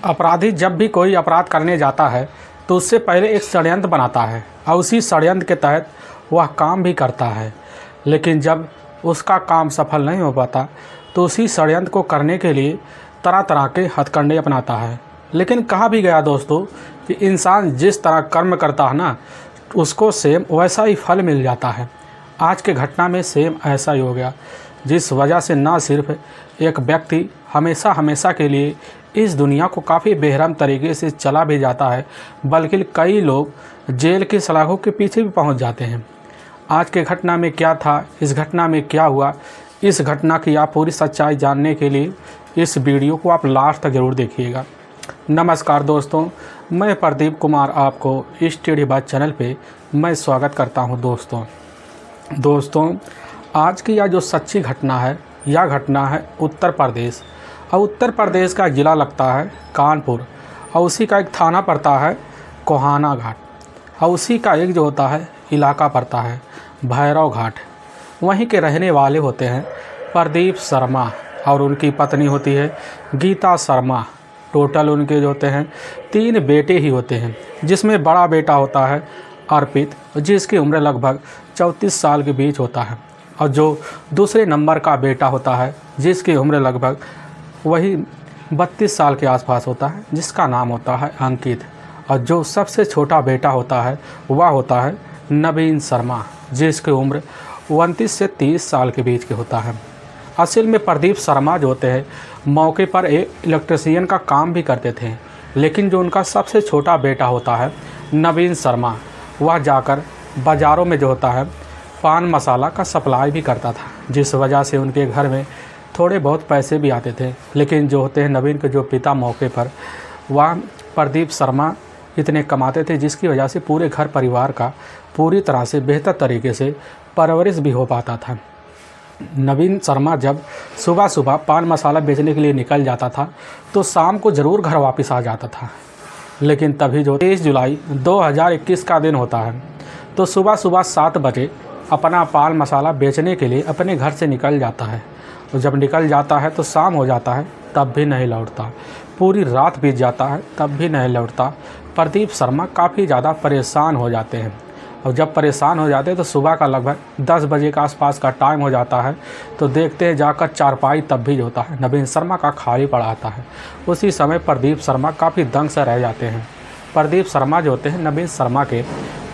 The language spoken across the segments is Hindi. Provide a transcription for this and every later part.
अपराधी जब भी कोई अपराध करने जाता है तो उससे पहले एक षड्यंत्र बनाता है और उसी षड्यंत्र के तहत वह काम भी करता है। लेकिन जब उसका काम सफल नहीं हो पाता तो उसी षड्यंत्र को करने के लिए तरह तरह के हथकंडे अपनाता है। लेकिन कहा भी गया दोस्तों कि इंसान जिस तरह कर्म करता है ना, उसको सेम वैसा ही फल मिल जाता है। आज के घटना में सेम ऐसा ही हो गया, जिस वजह से न सिर्फ एक व्यक्ति हमेशा के लिए इस दुनिया को काफ़ी बेरहम तरीके से चला भी जाता है, बल्कि कई लोग जेल की सलाखों के पीछे भी पहुंच जाते हैं। आज के घटना में क्या था, इस घटना में क्या हुआ, इस घटना की आप पूरी सच्चाई जानने के लिए इस वीडियो को आप लास्ट तक ज़रूर देखिएगा। नमस्कार दोस्तों, मैं प्रदीप कुमार आपको इस टेढ़ी बात चैनल पे मैं स्वागत करता हूं। दोस्तों आज की यह जो सच्ची घटना है, यह घटना है उत्तर प्रदेश। और उत्तर प्रदेश का ज़िला लगता है कानपुर, और उसी का एक थाना पड़ता है कोहाना घाट, और उसी का एक जो होता है इलाका पड़ता है भैरव घाट। वहीं के रहने वाले होते हैं प्रदीप शर्मा और उनकी पत्नी होती है गीता शर्मा। टोटल उनके जो होते हैं 3 बेटे ही होते हैं, जिसमें बड़ा बेटा होता है अर्पित, जिसकी उम्र लगभग 34 साल के बीच होता है, और जो दूसरे नंबर का बेटा होता है जिसकी उम्र लगभग वही 32 साल के आसपास होता है, जिसका नाम होता है अंकित। और जो सबसे छोटा बेटा होता है वह होता है नवीन शर्मा, जिसकी उम्र 29 से 30 साल के बीच के होता है। असल में प्रदीप शर्मा जो होते हैं मौके पर एक इलेक्ट्रीशियन का काम भी करते थे, लेकिन जो उनका सबसे छोटा बेटा होता है नवीन शर्मा, वह जाकर बाज़ारों में जो होता है पान मसाला का सप्लाई भी करता था, जिस वजह से उनके घर में थोड़े बहुत पैसे भी आते थे। लेकिन जो होते हैं नवीन के जो पिता मौके पर, वह प्रदीप शर्मा इतने कमाते थे, जिसकी वजह से पूरे घर परिवार का पूरी तरह से बेहतर तरीके से परवरिश भी हो पाता था। नवीन शर्मा जब सुबह सुबह पान मसाला बेचने के लिए निकल जाता था तो शाम को ज़रूर घर वापस आ जाता था। लेकिन तभी जो 23 जुलाई 2021 का दिन होता है, तो सुबह सुबह 7 बजे अपना पान मसाला बेचने के लिए अपने घर से निकल जाता है। और जब निकल जाता है तो शाम हो जाता है, तब भी नहीं लौटता। पूरी रात बीत जाता है, तब भी नहीं लौटता। प्रदीप शर्मा काफ़ी ज़्यादा परेशान हो जाते हैं, और जब परेशान हो जाते हैं तो सुबह का लगभग 10 बजे का आसपास का टाइम हो जाता है। तो देखते हैं जाकर चारपाई तब भी जो होता है नवीन शर्मा का खाली पड़ा आता है। उसी समय प्रदीप शर्मा काफ़ी दंग से रह जाते हैं। प्रदीप शर्मा जो होते हैं नवीन शर्मा के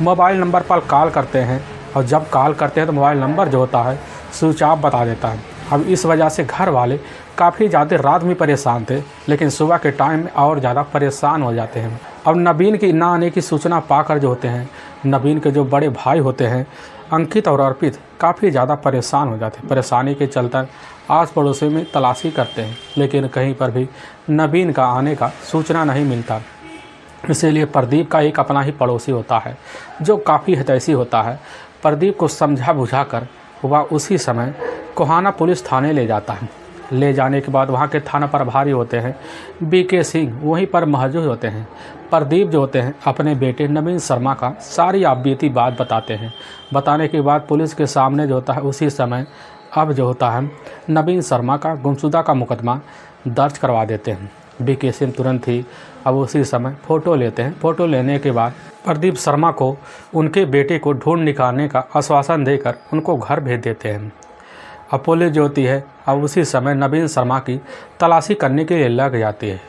मोबाइल नंबर पर कॉल करते हैं, और जब कॉल करते हैं तो मोबाइल नंबर जो होता है स्विच ऑफ बता देता है। अब इस वजह से घर वाले काफ़ी ज़्यादा रात में परेशान थे, लेकिन सुबह के टाइम में और ज़्यादा परेशान हो जाते हैं। अब नवीन की ना आने की सूचना पाकर जो होते हैं नवीन के जो बड़े भाई होते हैं अंकित और अर्पित काफ़ी ज़्यादा परेशान हो जाते हैं। परेशानी के चलते आस पड़ोसी में तलाशी करते हैं, लेकिन कहीं पर भी नवीन का आने का सूचना नहीं मिलता। इसीलिए प्रदीप का एक अपना ही पड़ोसी होता है जो काफ़ी हितैषी होता है। प्रदीप को समझा बुझाकर वह उसी समय कोहाना पुलिस थाने ले जाता है। ले जाने के बाद वहाँ के थाना प्रभारी होते हैं बीके सिंह, वहीं पर मौजूद होते हैं। प्रदीप जो होते हैं अपने बेटे नवीन शर्मा का सारी आप बीती बात बताते हैं। बताने के बाद पुलिस के सामने जो होता है उसी समय अब जो होता है नवीन शर्मा का गुमशुदा का मुकदमा दर्ज करवा देते हैं। बीके सिंह तुरंत ही अब उसी समय फ़ोटो लेते हैं। फ़ोटो लेने के बाद प्रदीप शर्मा को उनके बेटे को ढूंढ निकालने का आश्वासन देकर उनको घर भेज देते हैं। अब पुलिस जो होती है अब उसी समय नवीन शर्मा की तलाशी करने के लिए लग जाती है।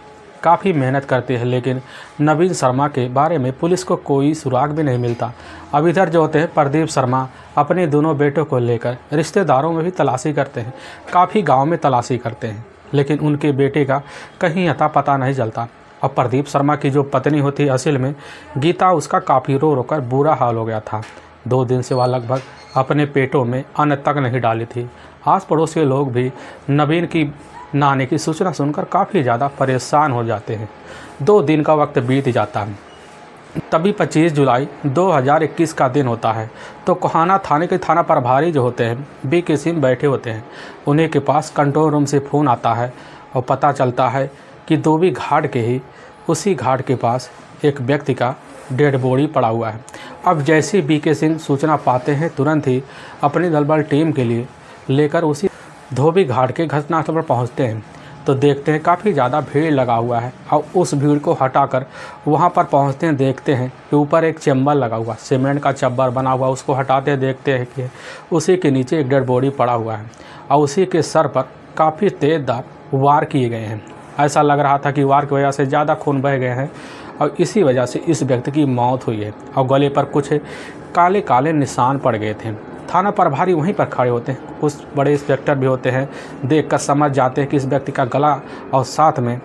काफ़ी मेहनत करती है, लेकिन नवीन शर्मा के बारे में पुलिस को कोई सुराग भी नहीं मिलता। अब इधर जो होते हैं प्रदीप शर्मा अपने दोनों बेटों को लेकर रिश्तेदारों में भी तलाशी करते हैं, काफ़ी गाँव में तलाशी करते हैं, लेकिन उनके बेटे का कहीं अता पता नहीं चलता। अब प्रदीप शर्मा की जो पत्नी होती है असल में गीता, उसका काफ़ी रो कर बुरा हाल हो गया था। 2 दिन से वह लगभग अपने पेटों में अन्न तक नहीं डाली थी। आस पड़ोस के लोग भी नवीन की न आने की सूचना सुनकर काफ़ी ज़्यादा परेशान हो जाते हैं। 2 दिन का वक्त बीत जाता है। तभी 25 जुलाई 2021 का दिन होता है। तो कोहाना थाने के थाना प्रभारी जो होते हैं बीके सिंह बैठे होते हैं। उन्हीं के पास कंट्रोल रूम से फ़ोन आता है और पता चलता है कि धोबी घाट के ही उसी घाट के पास एक व्यक्ति का डेड बॉडी पड़ा हुआ है। अब जैसे बीके सिंह सूचना पाते हैं, तुरंत ही अपनी दलबल टीम के लिए लेकर उसी धोबी घाट के घटनास्थल पर पहुंचते हैं। तो देखते हैं काफ़ी ज़्यादा भीड़ लगा हुआ है और उस भीड़ को हटाकर वहाँ पर पहुँचते हैं, देखते हैं कि ऊपर एक चैम्बर लगा हुआ, सीमेंट का चब्बर बना हुआ, उसको हटाते हैं, देखते हैं कि उसी के नीचे एक डेड बॉडी पड़ा हुआ है और उसी के सर पर काफ़ी तेज़दार वार किए गए हैं। ऐसा लग रहा था कि वार की वजह से ज़्यादा खून बह गए हैं और इसी वजह से इस व्यक्ति की मौत हुई है और गले पर कुछ काले काले निशान पड़ गए थे। थाना प्रभारी वहीं पर खड़े होते हैं, कुछ बड़े इंस्पेक्टर भी होते हैं, देखकर समझ जाते हैं कि इस व्यक्ति का गला और साथ में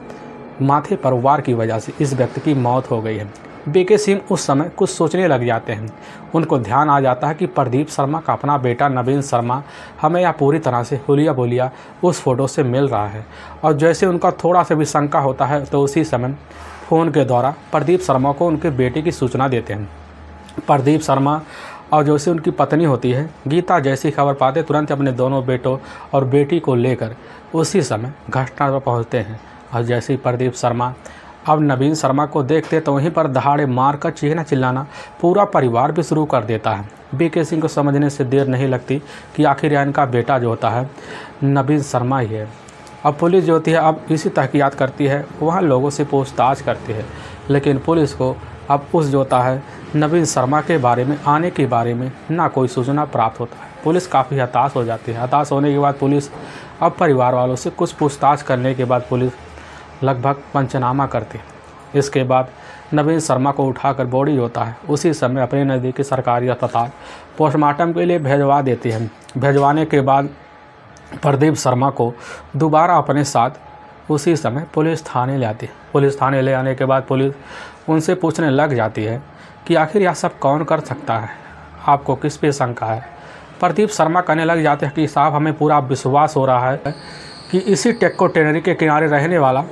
माथे पर वार की वजह से इस व्यक्ति की मौत हो गई है। बीके सिंह उस समय कुछ सोचने लग जाते हैं। उनको ध्यान आ जाता है कि प्रदीप शर्मा का अपना बेटा नवीन शर्मा हमें यह पूरी तरह से हुलिया बोलिया उस फोटो से मिल रहा है और जैसे उनका थोड़ा सा भी शंका होता है तो उसी समय फ़ोन के द्वारा प्रदीप शर्मा को उनके बेटे की सूचना देते हैं। प्रदीप शर्मा और जैसे उनकी पत्नी होती है गीता जैसी खबर पाते तुरंत अपने दोनों बेटों और बेटी को लेकर उसी समय घटना पर पहुँचते हैं और जैसे ही प्रदीप शर्मा अब नवीन शर्मा को देखते तो वहीं पर दहाड़े मार कर चीखना चिल्लाना पूरा परिवार भी शुरू कर देता है। बीके सिंह को समझने से देर नहीं लगती कि आखिर इनका बेटा जो होता है नवीन शर्मा ही है। अब पुलिस जो होती है अब इसी तहकीकात करती है, वहाँ लोगों से पूछताछ करती है, लेकिन पुलिस को अब उस जो होता है नवीन शर्मा के बारे में आने के बारे में ना कोई सूचना प्राप्त होता है। पुलिस काफ़ी हताश हो जाती है। हताश होने के बाद पुलिस अब परिवार वालों से कुछ पूछताछ करने के बाद पुलिस लगभग पंचनामा करती है। इसके बाद नवीन शर्मा को उठाकर बॉडी होता है उसी समय अपने नज़दीकी सरकारी अस्पताल पोस्टमार्टम के लिए भेजवा देती है। भेजवाने के बाद प्रदीप शर्मा को दोबारा अपने साथ उसी समय पुलिस थाने ले आती है। पुलिस थाने ले आने के बाद पुलिस उनसे पूछने लग जाती है कि आखिर यह सब कौन कर सकता है, आपको किस पे शंका है। प्रदीप शर्मा कहने लग जाते हैं कि साहब हमें पूरा विश्वास हो रहा है कि इसी टेक्को टेनरी के किनारे रहने वाला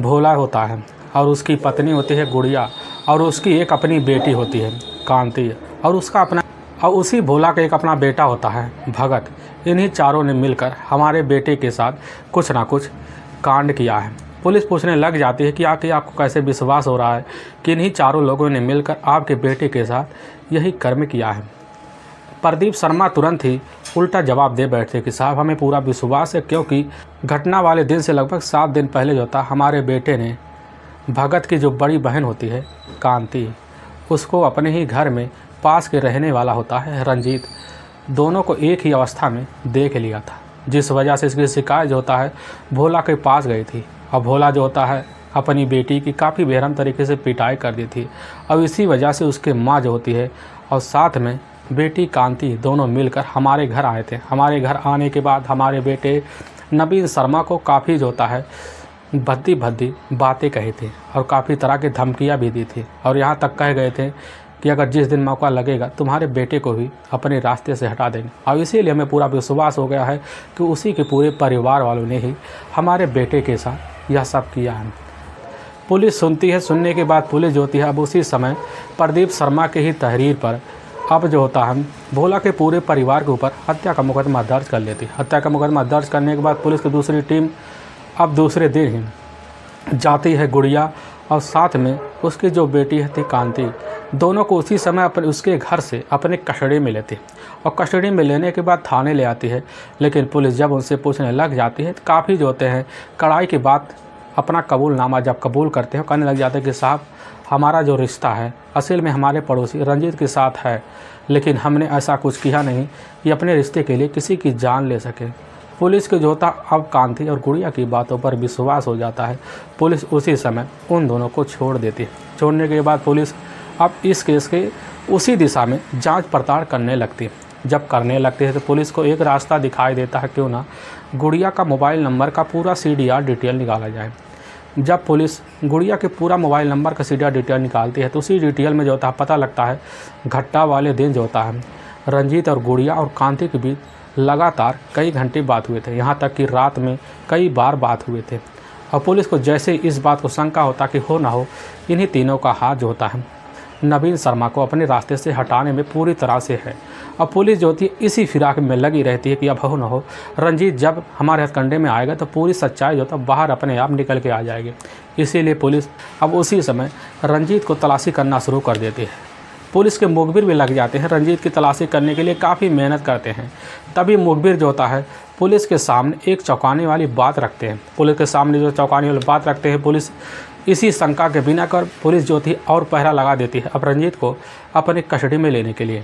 भोला होता है और उसकी पत्नी होती है गुड़िया और उसकी एक अपनी बेटी होती है कांति और उसका अपना और उसी भोला का एक अपना बेटा होता है भगत। इन्हीं चारों ने मिलकर हमारे बेटे के साथ कुछ ना कुछ कांड किया है। पुलिस पूछने लग जाती है कि आखिर आपको कैसे विश्वास हो रहा है कि इन्हीं चारों लोगों ने मिलकर आपके बेटे के साथ यही कर्म किया है। प्रदीप शर्मा तुरंत ही उल्टा जवाब दे बैठते कि साहब हमें पूरा विश्वास है, क्योंकि घटना वाले दिन से लगभग 7 दिन पहले जो था हमारे बेटे ने भगत की जो बड़ी बहन होती है कांति उसको अपने ही घर में पास के रहने वाला होता है रंजीत, दोनों को एक ही अवस्था में देख लिया था, जिस वजह से इसकी शिकायत जो होता है भोला के पास गई थी और भोला जो होता है अपनी बेटी की काफ़ी बेरहम तरीके से पिटाई कर दी थी। अब इसी वजह से उसके माँ जो होती है और साथ में बेटी कांति दोनों मिलकर हमारे घर आए थे। हमारे घर आने के बाद हमारे बेटे नवीन शर्मा को काफ़ी जो होता है भद्दी भद्दी बातें कही थी और काफ़ी तरह की धमकियाँ भी दी थी और यहाँ तक कह गए थे कि अगर जिस दिन मौका लगेगा तुम्हारे बेटे को भी अपने रास्ते से हटा देंगे। और इसीलिए हमें पूरा विश्वास हो गया है कि उसी के पूरे परिवार वालों ने ही हमारे बेटे के साथ यह सब किया है। पुलिस सुनती है। सुनने के बाद पुलिस जो होती है अब उसी समय प्रदीप शर्मा के ही तहरीर पर अब जो होता है भोला के पूरे परिवार के ऊपर हत्या का मुकदमा दर्ज कर लेती है। हत्या का मुकदमा दर्ज करने के बाद पुलिस की दूसरी टीम अब दूसरे दिन ही जाती है गुड़िया और साथ में उसकी जो बेटी थी कांति, दोनों को उसी समय अपने उसके घर से अपने कस्टडी में लेती और कस्टडी में लेने के बाद थाने ले आती है। लेकिन पुलिस जब उनसे पूछने लग जाती है तो काफ़ी जो होते हैं कड़ाई की बात अपना कबूलनामा जब कबूल करते हैं कहने लग जाते हैं कि साहब हमारा जो रिश्ता है असल में हमारे पड़ोसी रंजीत के साथ है, लेकिन हमने ऐसा कुछ किया नहीं कि अपने रिश्ते के लिए किसी की जान ले सके। पुलिस के जो होता अब कांति और गुड़िया की बातों पर विश्वास हो जाता है। पुलिस उसी समय उन दोनों को छोड़ देती है। छोड़ने के बाद पुलिस अब इस केस के उसी दिशा में जांच पड़ताल करने लगती है। जब करने लगती है तो पुलिस को एक रास्ता दिखाई देता है, क्यों ना गुड़िया का मोबाइल नंबर का पूरा CDR डिटेल निकाला जाए। जब पुलिस गुड़िया के पूरा मोबाइल नंबर का CDR डिटेल निकालती है तो उसी डिटेल में जो होता है पता लगता है घटना वाले दिन जो होता है रंजीत और गुड़िया और कांति के बीच लगातार कई घंटे बात हुए थे, यहाँ तक कि रात में कई बार बात हुए थे। और पुलिस को जैसे इस बात को शंका होता कि हो ना हो इन्हीं तीनों का हाथ जो होता है नवीन शर्मा को अपने रास्ते से हटाने में पूरी तरह से है। अब पुलिस जो होती है इसी फिराक में लगी रहती है कि अब हो ना हो रंजीत जब हमारे हथकंडे में आएगा तो पूरी सच्चाई जो होता है बाहर अपने आप निकल के आ जाएगी। इसीलिए पुलिस अब उसी समय रंजीत को तलाशी करना शुरू कर देती है। पुलिस के मुखबिर भी लग जाते हैं, रंजीत की तलाशी करने के लिए काफ़ी मेहनत करते हैं। तभी मुखबिर जो होता है पुलिस के सामने एक चौंकाने वाली बात रखते हैं। पुलिस के सामने जो चौंकाने वाली बात रखते हैं, पुलिस इसी शंका के बिना कर पुलिस जो थी और पहरा लगा देती है अब रंजीत को अपने कस्टडी में लेने के लिए।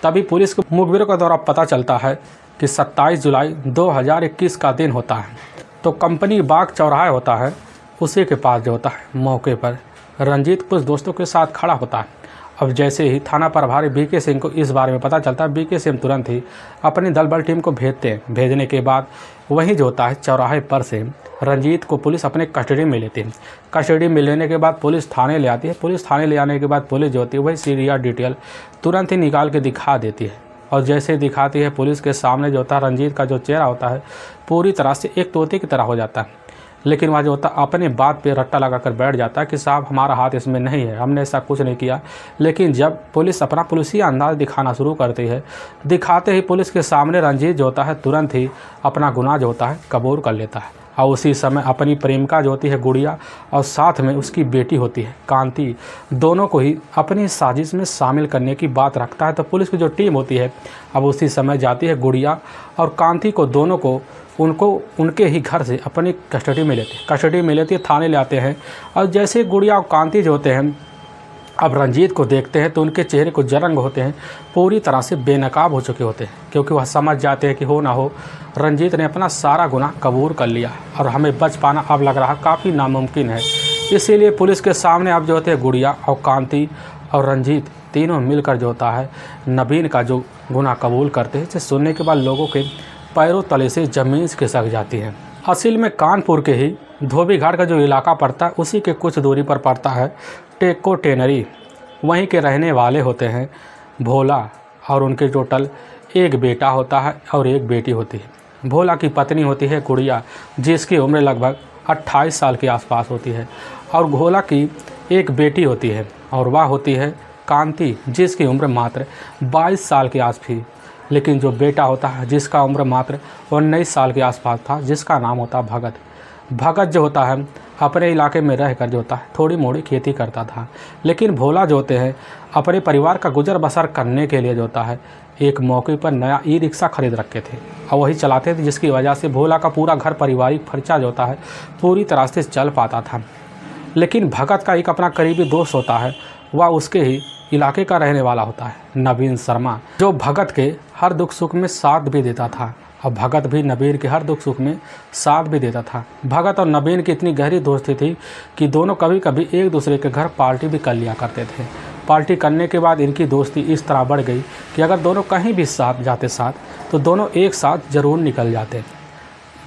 तभी पुलिस को मुखबिरों के द्वारा पता चलता है कि 27 जुलाई 2021 का दिन होता है। तो कंपनी बाग चौराहा होता है, उसी के पास जो होता है मौके पर रंजीत कुछ दोस्तों के साथ खड़ा होता है। अब जैसे ही थाना प्रभारी बीके सिंह को इस बारे में पता चलता है, बीके सिंह तुरंत ही अपनी दल बल टीम को भेजते हैं। भेजने के बाद वहीं जो होता है चौराहे पर से रंजीत को पुलिस अपने कस्टडी में लेती है। कस्टडी में लेने के बाद पुलिस थाने ले आती है। पुलिस थाने ले आने के बाद पुलिस जो होती है वही सीरिया डिटेल तुरंत ही निकाल के दिखा देती है। और जैसे दिखाती है पुलिस के सामने जो होता है रंजीत का जो चेहरा होता है पूरी तरह से एक तोते की तरह हो जाता है। लेकिन वह जो होता है अपने बात पे रट्टा लगाकर बैठ जाता है कि साहब हमारा हाथ इसमें नहीं है, हमने ऐसा कुछ नहीं किया। लेकिन जब पुलिस अपना पुलिसी अंदाज दिखाना शुरू करती है, दिखाते ही पुलिस के सामने रंजीत जो होता है तुरंत ही अपना गुनाह जो होता है कबूल कर लेता है। और उसी समय अपनी प्रेमिका जो होती है गुड़िया और साथ में उसकी बेटी होती है कांति, दोनों को ही अपनी साजिश में शामिल करने की बात रखता है। तो पुलिस की जो टीम होती है अब उसी समय जाती है गुड़िया और कांति को दोनों को उनके ही घर से अपनी कस्टडी में लेती है, थाने ले आते हैं। और जैसे गुड़िया और कांति जो होते हैं अब रंजीत को देखते हैं तो उनके चेहरे को जरंग होते हैं, पूरी तरह से बेनकाब हो चुके होते हैं, क्योंकि वह समझ जाते हैं कि हो ना हो रंजीत ने अपना सारा गुनाह कबूल कर लिया और हमें बच पाना अब लग रहा काफ़ी नामुमकिन है। इसीलिए पुलिस के सामने अब जो होते हैं गुड़िया और कांति और रंजीत तीनों मिलकर जो होता है नवीन का जो गुनाह कबूल करते हैं। जिसे सुनने के बाद लोगों के पैरों तले से ज़मीन खिसक जाती है। असल में कानपुर के ही धोबी घाट का जो इलाका पड़ता है उसी के कुछ दूरी पर पड़ता है टेको टेनरी। वहीं के रहने वाले होते हैं भोला और उनके टोटल एक बेटा होता है और एक बेटी होती है। भोला की पत्नी होती है गुड़िया, जिसकी उम्र लगभग 28 साल के आसपास होती है। और भोला की एक बेटी होती है और वह होती है कांति, जिसकी उम्र मात्र 22 साल के आस थी। लेकिन जो बेटा होता है जिसका उम्र मात्र 19 साल के आसपास था, जिसका नाम होता है भगत। भगत जो होता है अपने इलाके में रहकर जो होता है थोड़ी मोड़ी खेती करता था। लेकिन भोला जो होते हैं अपने परिवार का गुजर बसर करने के लिए जो होता है एक मौके पर नया ई रिक्शा खरीद रखे थे और वही चलाते थे, जिसकी वजह से भोला का पूरा घर पारिवारिक खर्चा जो होता है पूरी तरह से चल पाता था। लेकिन भगत का एक अपना करीबी दोस्त होता है, वह उसके ही इलाके का रहने वाला होता है नवीन शर्मा, जो भगत के हर दुख सुख में साथ भी देता था और भगत भी नवीन के हर दुख सुख में साथ भी देता था। भगत और नवीन की इतनी गहरी दोस्ती थी कि दोनों कभी कभी एक दूसरे के घर पार्टी भी कर लिया करते थे। पार्टी करने के बाद इनकी दोस्ती इस तरह बढ़ गई कि अगर दोनों कहीं भी साथ जाते तो दोनों एक साथ ज़रूर निकल जाते।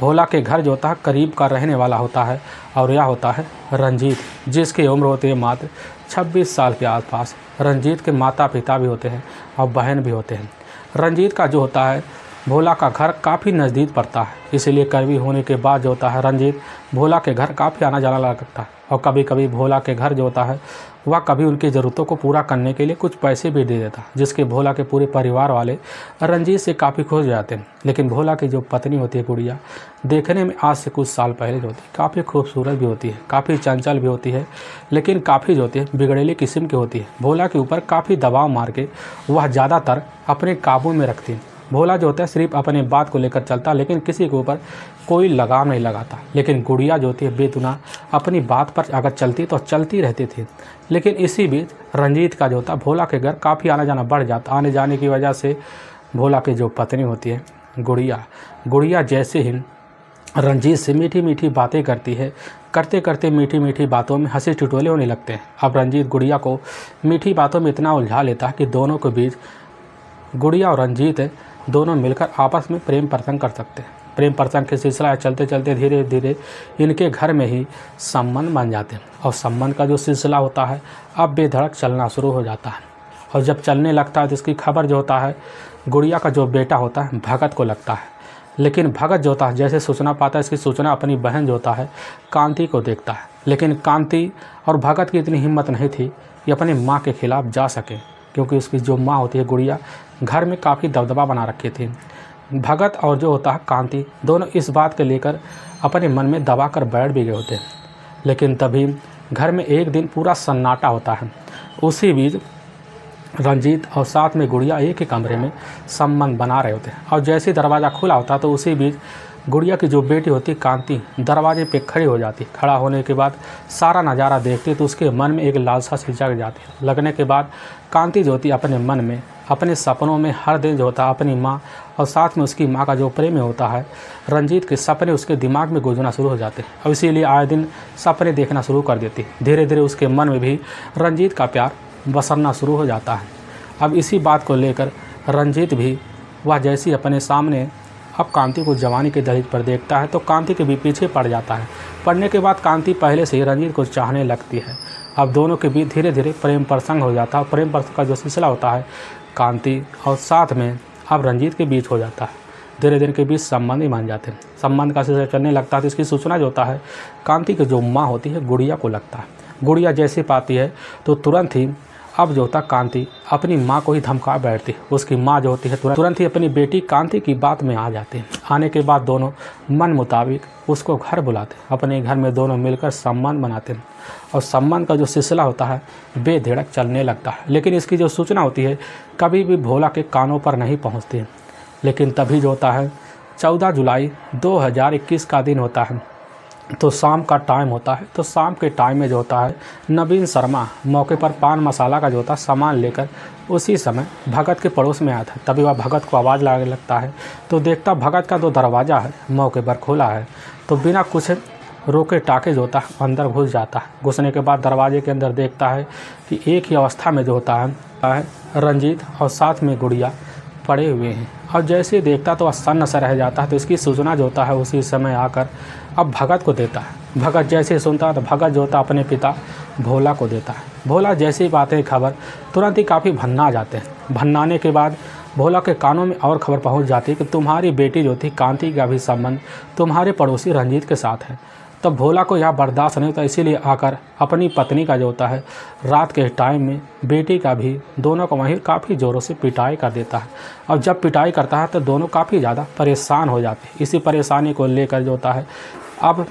भोला के घर जो होता है करीब का रहने वाला होता है और यह होता है रंजीत, जिसकी उम्र होती है मात्र 26 साल के आसपास। रंजीत के माता पिता भी होते हैं और बहन भी होते हैं। रंजीत का जो होता है भोला का घर काफ़ी नज़दीक पड़ता है, इसीलिए करीबी होने के बाद जो होता है रंजीत भोला के घर काफ़ी आना जाना लगता है। और कभी कभी भोला के घर जो होता है वह कभी उनकी ज़रूरतों को पूरा करने के लिए कुछ पैसे भी दे देता, जिसके भोला के पूरे परिवार वाले रंजीत से काफ़ी खुश हो जाते हैं। लेकिन भोला की जो पत्नी होती है गुड़िया, देखने में आज से कुछ साल पहले जो होती है काफ़ी खूबसूरत भी होती है, काफ़ी चंचल भी होती है, लेकिन काफ़ी जो होती है बिगड़ेली किस्म की होती है। भोला के ऊपर काफ़ी दबाव मार के वह ज़्यादातर अपने काबू में रखती है। भोला जो होता है सिर्फ अपने बात को लेकर चलता, लेकिन किसी के ऊपर कोई लगाम नहीं लगाता। लेकिन गुड़िया जो होती है बेतुना अपनी बात पर अगर चलती तो चलती रहती थी। लेकिन इसी बीच रंजीत का जो होता है भोला के घर काफ़ी आना जाना बढ़ जाता। आने जाने की वजह से भोला की जो पत्नी होती है गुड़िया जैसे ही रंजीत से मीठी मीठी बातें करती है, करते करते मीठी मीठी बातों में हंसी ठिठोले होने लगते हैं। अब रंजीत गुड़िया को मीठी बातों में इतना उलझा लेता है कि दोनों के बीच गुड़िया और रंजीत दोनों मिलकर आपस में प्रेम प्रसंग कर सकते हैं। प्रेम प्रसंग के सिलसिला चलते चलते धीरे धीरे इनके घर में ही संबंध बन जाते हैं और संबंध का जो सिलसिला होता है अब बेधड़क चलना शुरू हो जाता है। और जब चलने लगता है तो इसकी खबर जो होता है गुड़िया का जो बेटा होता है भगत को लगता है। लेकिन भगत जो होता है जैसे सूचना पाता है, इसकी सूचना अपनी बहन जो होता है कांति को देखता है। लेकिन कांति और भगत की इतनी हिम्मत नहीं थी कि अपनी माँ के खिलाफ जा सके, क्योंकि उसकी जो माँ होती है गुड़िया घर में काफ़ी दबदबा बना रखी थी। भगत और जो होता है कांति दोनों इस बात के लेकर अपने मन में दबा कर बैठ भी गए होते हैं। लेकिन तभी घर में एक दिन पूरा सन्नाटा होता है। उसी बीच रंजीत और साथ में गुड़िया एक ही कमरे में संबंध बना रहे होते हैं। और जैसे ही दरवाज़ा खुला होता तो उसी बीच गुड़िया की जो बेटी होती कांति दरवाजे पे खड़ी हो जाती। खड़ा होने के बाद सारा नज़ारा देखती तो उसके मन में एक लालसा सी जग जाती। लगने के बाद कांति जो होती अपने मन में अपने सपनों में हर दिन जो होता है अपनी माँ और साथ में उसकी माँ का जो प्रेम होता है रंजीत के सपने उसके दिमाग में गूंजना शुरू हो जाते। अब इसीलिए आए दिन सपने देखना शुरू कर देती। धीरे धीरे उसके मन में भी रंजीत का प्यार बसरना शुरू हो जाता है। अब इसी बात को लेकर रंजीत भी वह जैसी अपने सामने अब कांति को जवानी के दहलीज पर देखता है तो कांति के भी पीछे पड़ जाता है। पड़ने के बाद कांति पहले से ही रंजीत को चाहने लगती है। अब दोनों के बीच धीरे धीरे प्रेम प्रसंग हो जाता है। प्रेम प्रसंग का जो सिलसिला होता है कांति और साथ में अब रंजीत के बीच हो जाता है। धीरे धीरे के बीच संबंध ही मान जाते हैं। संबंध का सिलसिला चलने लगता है तो इसकी सूचना जो होता है कांति की जो माँ होती है गुड़िया को लगता है। गुड़िया जैसे पाती है तो तुरंत ही अब जो होता कांति अपनी माँ को ही धमका बैठती। उसकी माँ जो होती है तुरंत ही अपनी बेटी कांति की बात में आ जाती है। आने के बाद दोनों मन मुताबिक उसको घर बुलाते। अपने घर में दोनों मिलकर संबंध बनाते हैं और संबंध का जो सिलसिला होता है बेधड़क चलने लगता है। लेकिन इसकी जो सूचना होती है कभी भी भोला के कानों पर नहीं पहुँचती। लेकिन तभी जो होता है 14 जुलाई 2021 का दिन होता है तो शाम का टाइम होता है। तो शाम के टाइम में जो होता है नवीन शर्मा मौके पर पान मसाला का जो होता है सामान लेकर उसी समय भगत के पड़ोस में आया था। तभी वह भगत को आवाज़ लगाने लगता है तो देखता भगत का जो दरवाज़ा है मौके पर खुला है तो बिना कुछ रोके टाके जो होता है अंदर घुस जाता है। घुसने के बाद दरवाजे के अंदर देखता है कि एक ही अवस्था में जो होता है रंजीत और साथ में गुड़िया पड़े हुए हैं। और जैसे देखता तो सन्न सा रह जाता है। तो इसकी सूचना जो होता है उसी समय आकर अब भगत को देता है। भगत जैसे सुनता है तो भगत जो होता है अपने पिता भोला को देता है। भोला जैसे ही पाते हैं खबर तुरंत ही काफ़ी भन्ना जाते हैं। भन्नाने के बाद भोला के कानों में और खबर पहुंच जाती है कि तुम्हारी बेटी जो थी कांति का भी संबंध तुम्हारे पड़ोसी रंजीत के साथ है। तब भोला को यह बर्दाश्त नहीं होता, इसीलिए आकर अपनी पत्नी का जो होता है रात के टाइम में बेटी का भी दोनों को वहीं काफ़ी ज़ोरों से पिटाई कर देता है। और जब पिटाई करता है तो दोनों काफ़ी ज़्यादा परेशान हो जाते हैं। इसी परेशानी को लेकर जो होता है अब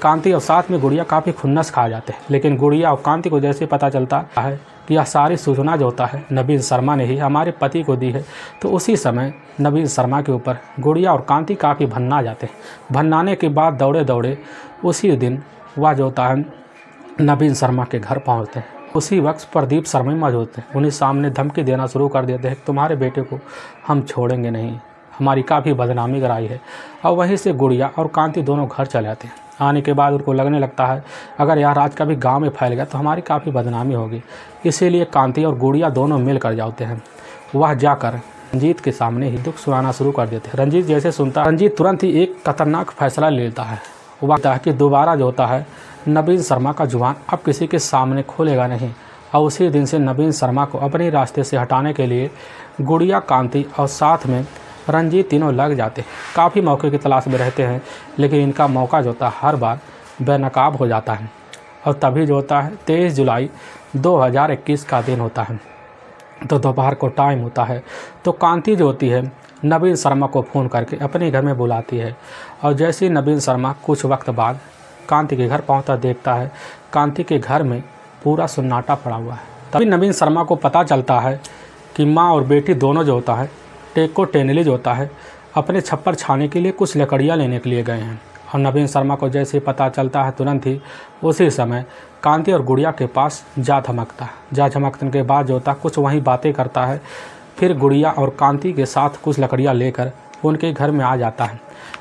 कांति और साथ में गुड़िया काफ़ी खुन्नस खा जाते हैं। लेकिन गुड़िया और कांति को जैसे पता चलता है कि यह सारी सूचना जो होता है नवीन शर्मा ने ही हमारे पति को दी है तो उसी समय नवीन शर्मा के ऊपर गुड़िया और कांति काफ़ी भन्ना जाते हैं। भन्नाने के बाद दौड़े दौड़े उसी दिन वह जो होता है नवीन शर्मा के घर पहुंचते हैं। उसी वक्त प्रदीप शर्मा मौजूद थे। उन्हें सामने धमकी देना शुरू कर देते हैं तुम्हारे बेटे को हम छोड़ेंगे नहीं, हमारी काफ़ी बदनामी कराई है। और वहीं से गुड़िया और कांति दोनों घर चले आते हैं। आने के बाद उनको लगने लगता है अगर यह राज कभी गांव में फैल गया तो हमारी काफ़ी बदनामी होगी। इसीलिए कांति और गुड़िया दोनों मिल कर जाते हैं। वह जाकर रंजीत के सामने ही दुख सुनाना शुरू कर देते हैं। रंजीत जैसे सुनता है रंजीत तुरंत ही एक खतरनाक फैसला ले लेता है। वह कहता है कि दोबारा जो होता है नवीन शर्मा का जुबान अब किसी के सामने खोलेगा नहीं। और उसी दिन से नवीन शर्मा को अपने रास्ते से हटाने के लिए गुड़िया कांति और साथ में रंजीत तीनों लग जाते हैं। काफ़ी मौके की तलाश में रहते हैं लेकिन इनका मौका जो होता है हर बार बेनकाब हो जाता है। और तभी जो होता है 23 जुलाई 2021 का दिन होता है तो दोपहर को टाइम होता है तो कांति जो होती है नवीन शर्मा को फ़ोन करके अपने घर में बुलाती है। और जैसे ही नवीन शर्मा कुछ वक्त बाद कांति के घर पहुंचता देखता है कांति के घर में पूरा सन्नाटा पड़ा हुआ है। तभी नवीन शर्मा को पता चलता है कि माँ और बेटी दोनों जो होता है टेको टेनली जो होता है अपने छप्पर छाने के लिए कुछ लकड़ियाँ लेने के लिए गए हैं। और नवीन शर्मा को जैसे पता चलता है तुरंत ही उसी समय कांति और गुड़िया के पास जा धमकता है। जा धमकने के बाद जो होता है कुछ वहीं बातें करता है। फिर गुड़िया और कांति के साथ कुछ लकड़ियाँ लेकर उनके घर में आ जाता है।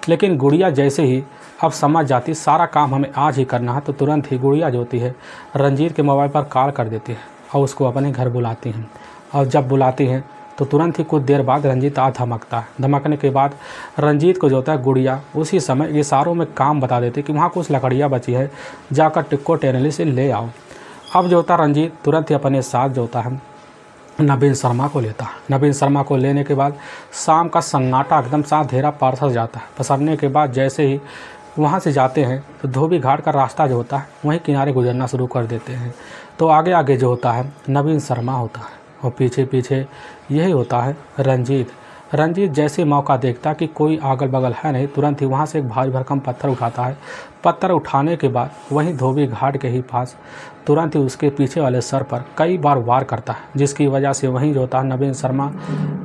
लेकिन गुड़िया जैसे ही अब समझ जाती सारा काम हमें आज ही करना है तो तुरंत ही गुड़िया जो होती है रंजीत के मोबाइल पर कॉल कर देती है और उसको अपने घर बुलाती हैं। और जब बुलाती हैं तो तुरंत ही कुछ देर बाद रंजीत आ धमकता है। धमकने के बाद रंजीत को जो होता है गुड़िया उसी समय इशारों में काम बता देती कि वहाँ कुछ लकड़ियाँ बची है जाकर टिक्को टेनली से ले आओ। अब जो होता है रंजीत तुरंत ही अपने साथ जो होता है नवीन शर्मा को लेता है। नवीन शर्मा को लेने के बाद शाम का सन्नाटा एकदम साथ धेरा पसर जाता है। पसरने के बाद जैसे ही वहाँ से जाते हैं तो धोबी घाट का रास्ता जो होता है वहीं किनारे गुजरना शुरू कर देते हैं। तो आगे आगे जो होता है नवीन शर्मा होता है और पीछे पीछे यही होता है रंजीत। रंजीत जैसे मौका देखता कि कोई अगल बगल है नहीं, तुरंत ही वहाँ से एक भारी भरकम पत्थर उठाता है। पत्थर उठाने के बाद वहीं धोबी घाट के ही पास तुरंत ही उसके पीछे वाले सर पर कई बार वार करता है, जिसकी वजह से वहीं जो होता है नवीन शर्मा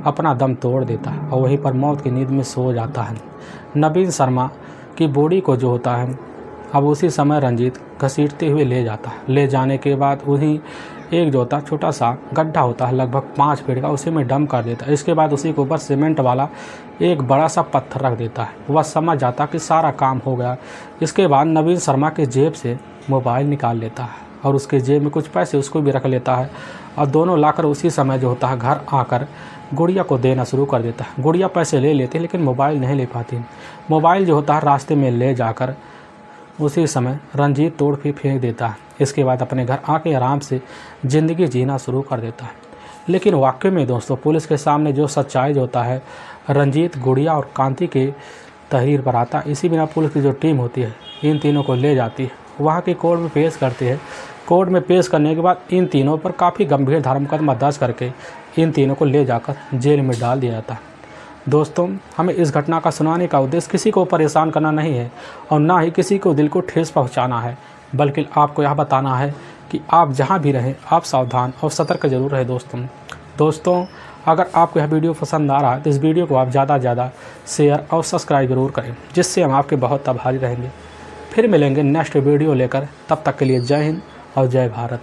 अपना दम तोड़ देता है और वहीं पर मौत की नींद में सो जाता है। नवीन शर्मा की बॉडी को जो होता है अब उसी समय रंजीत घसीटते हुए ले जाता है। ले जाने के बाद वहीं एक जो होता छोटा सा गड्ढा होता है लगभग 5 फीट का, उसी में डंप कर देता है। इसके बाद उसी के ऊपर सीमेंट वाला एक बड़ा सा पत्थर रख देता है। वह समझ जाता कि सारा काम हो गया। इसके बाद नवीन शर्मा के जेब से मोबाइल निकाल लेता है और उसके जेब में कुछ पैसे उसको भी रख लेता है और दोनों लाकर उसी समय जो होता है घर आकर गुड़िया को देना शुरू कर देता है। गुड़िया पैसे ले लेती है लेकिन मोबाइल नहीं ले पाती। मोबाइल जो होता है रास्ते में ले जाकर उसी समय रंजीत तोड़ के फेंक देता है। इसके बाद अपने घर आके आराम से ज़िंदगी जीना शुरू कर देता है। लेकिन वाकई में दोस्तों पुलिस के सामने जो सच्चाई जो होता है, रंजीत, गुड़िया और कांति के तहरीर पर आता है। इसी बिना पुलिस की जो टीम होती है इन तीनों को ले जाती है, वहाँ की कोर्ट में पेश करती है। कोर्ट में पेश करने के बाद इन तीनों पर काफ़ी गंभीर धारा मुकदमा दर्ज करके इन तीनों को ले जाकर जेल में डाल दिया जाता है। दोस्तों, हमें इस घटना का सुनाने का उद्देश्य किसी को परेशान करना नहीं है और ना ही किसी को दिल को ठेस पहुंचाना है, बल्कि आपको यह बताना है कि आप जहां भी रहें आप सावधान और सतर्क जरूर रहें। दोस्तों, अगर आपको यह वीडियो पसंद आ रहा है तो इस वीडियो को आप ज़्यादा से ज़्यादा शेयर और सब्सक्राइब जरूर करें, जिससे हम आपके बहुत आभारी रहेंगे। फिर मिलेंगे नेक्स्ट वीडियो लेकर, तब तक के लिए जय हिंद और जय भारत।